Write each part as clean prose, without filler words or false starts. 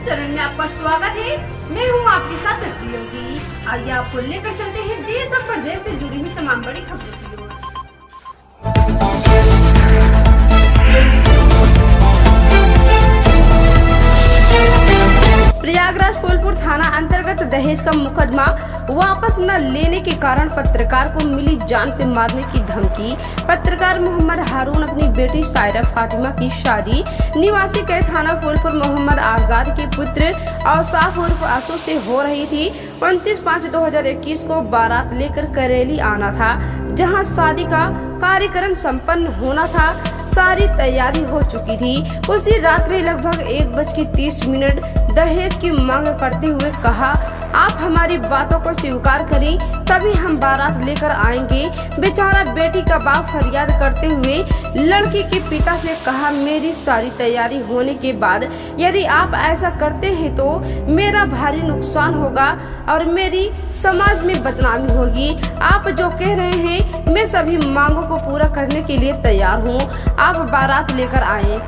Channel में आपका स्वागत है। मैं हूं आपके साथ तस्वीर योगी। आइए आपको लेकर चलते हैं देश और प्रदेश से जुड़ी हुई तमाम बड़ी खबरों की ओर। प्रयागराज फूलपुर थाना अंतर्गत दहेज का मुकदमा वापस न लेने के कारण पत्रकार को मिली जान से मारने की धमकी। पत्रकार मोहम्मद हारून अपनी बेटी सायरा फातिमा की शादी निवासी कै थाना फूलपुर मोहम्मद आजाद के पुत्र औसाफ उर्फ आसू से हो रही थी। 29/5/2021 को बारात लेकर करेली आना था, जहां शादी का कार्यक्रम संपन्न होना था। सारी तैयारी हो चुकी थी। उसी रात्रि लगभग 1:30 दहेज की मांग करते हुए कहा, आप हमारी बातों को स्वीकार करें तभी हम बारात लेकर आएंगे। बेचारा बेटी का बाप फरियाद करते हुए लड़की के पिता से कहा, मेरी सारी तैयारी होने के बाद यदि आप ऐसा करते हैं तो मेरा भारी नुकसान होगा और मेरी समाज में बदनामी होगी। आप जो कह रहे हैं मैं सभी मांगों को पूरा करने के लिए तैयार हूँ। आप बारात लेकर आए।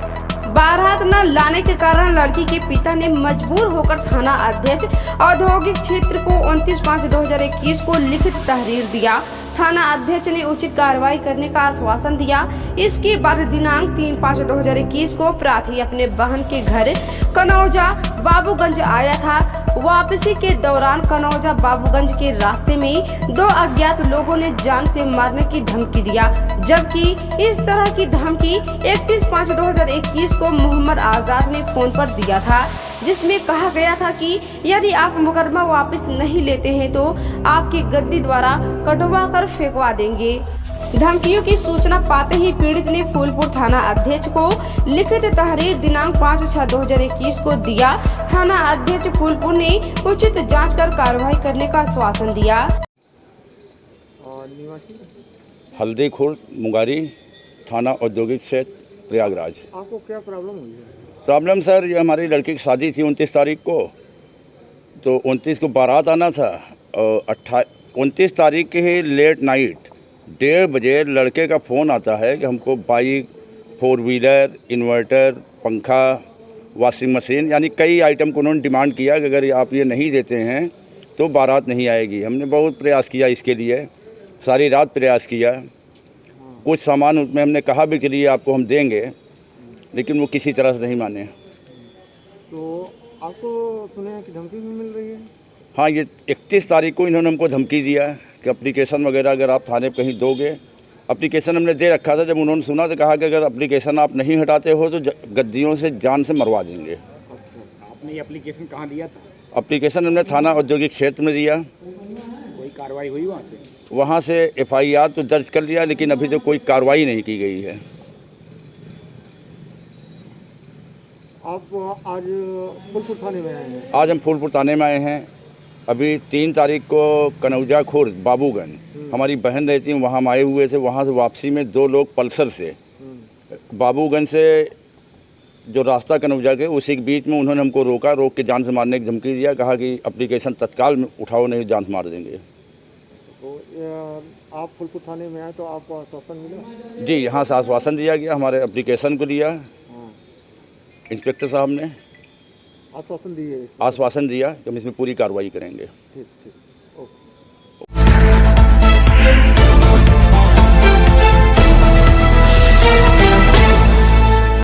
बारात न लाने के कारण लड़की के पिता ने मजबूर होकर थाना अध्यक्ष औद्योगिक क्षेत्र को 29/5/2021 को लिखित तहरीर दिया। थाना अध्यक्ष ने उचित कार्रवाई करने का आश्वासन दिया। इसके बाद दिनांक 3/5/2021 को प्रार्थी अपने बहन के घर कनौजा बाबूगंज आया था। वापसी के दौरान कनौजा बाबूगंज के रास्ते में 2 अज्ञात लोगों ने जान से मारने की धमकी दिया, जबकि इस तरह की धमकी 31/5/2021 को मोहम्मद आजाद ने फोन पर दिया था, जिसमें कहा गया था कि यदि आप मुकदमा वापस नहीं लेते हैं तो आपकी गद्दी द्वारा कटवा कर फेंकवा देंगे। धमकियों की सूचना पाते ही पीड़ित ने फूलपुर थाना अध्यक्ष को लिखित तहरीर दिनांक 5/6/2021 को दिया। थाना अध्यक्ष फूलपुर ने उचित जांच कर कार्रवाई करने का आश्वासन दिया। हल्दी खुर्द मुंगारी थाना औद्योगिक क्षेत्र प्रयागराज। आपको क्या प्रॉब्लम हुई है? प्रॉब्लम सर, ये हमारी लड़की की शादी थी 29 तारीख को, तो 29 को बारात आना था और 29 तारीख के ही लेट नाइट 1:30 बजे लड़के का फ़ोन आता है कि हमको बाइक, 4 व्हीलर, इन्वर्टर, पंखा, वॉशिंग मशीन, यानी कई आइटम को उन्होंने डिमांड किया कि अगर आप ये नहीं देते हैं तो बारात नहीं आएगी। हमने बहुत प्रयास किया इसके लिए, सारी रात प्रयास किया। कुछ सामान उसमें हमने कहा भी कि आपको हम देंगे, लेकिन वो किसी तरह से नहीं माने। तो आपको सुने कि धमकी भी मिल रही है? हाँ, ये 31 तारीख को इन्होंने हमको धमकी दिया कि एप्लीकेशन वगैरह अगर आप थाने पे कहीं दोगे। एप्लीकेशन हमने दे रखा था। जब उन्होंने सुना तो कहा कि अगर एप्लीकेशन आप नहीं हटाते हो तो गद्दियों से जान से मरवा देंगे। अच्छा, आपने ये एप्लीकेशन कहाँ दिया था? एप्लीकेशन हमने थाना औद्योगिक क्षेत्र में दिया। कोई कार्रवाई हुई वहाँ से? वहाँ से FIR तो दर्ज कर लिया, लेकिन अभी तो कोई कार्रवाई नहीं की गई है। आप आज फूलपुर थाने में आए हैं? आज हम फूलपुर थाने में आए हैं। अभी 3 तारीख को कनौजा खुर्द बाबूगंज हमारी बहन रहती है, वहाँ हम आए हुए थे। वहाँ से वापसी में 2 लोग पल्सर से बाबूगंज से जो रास्ता कनौजा के उसी के बीच में उन्होंने हमको रोक के जान से मारने की धमकी दिया। कहा कि एप्लीकेशन तत्काल में उठाओ, नहीं जान से मार देंगे। तो आप फूलपुर थाने में आए तो आपको आश्वासन मिला? जी, यहाँ से आश्वासन दिया गया। हमारे एप्लीकेशन को लिया इंस्पेक्टर साहब ने, आश्वासन दिए? आश्वासन दिया कि हम इसमें पूरी कार्रवाई करेंगे। ठीक ठीक।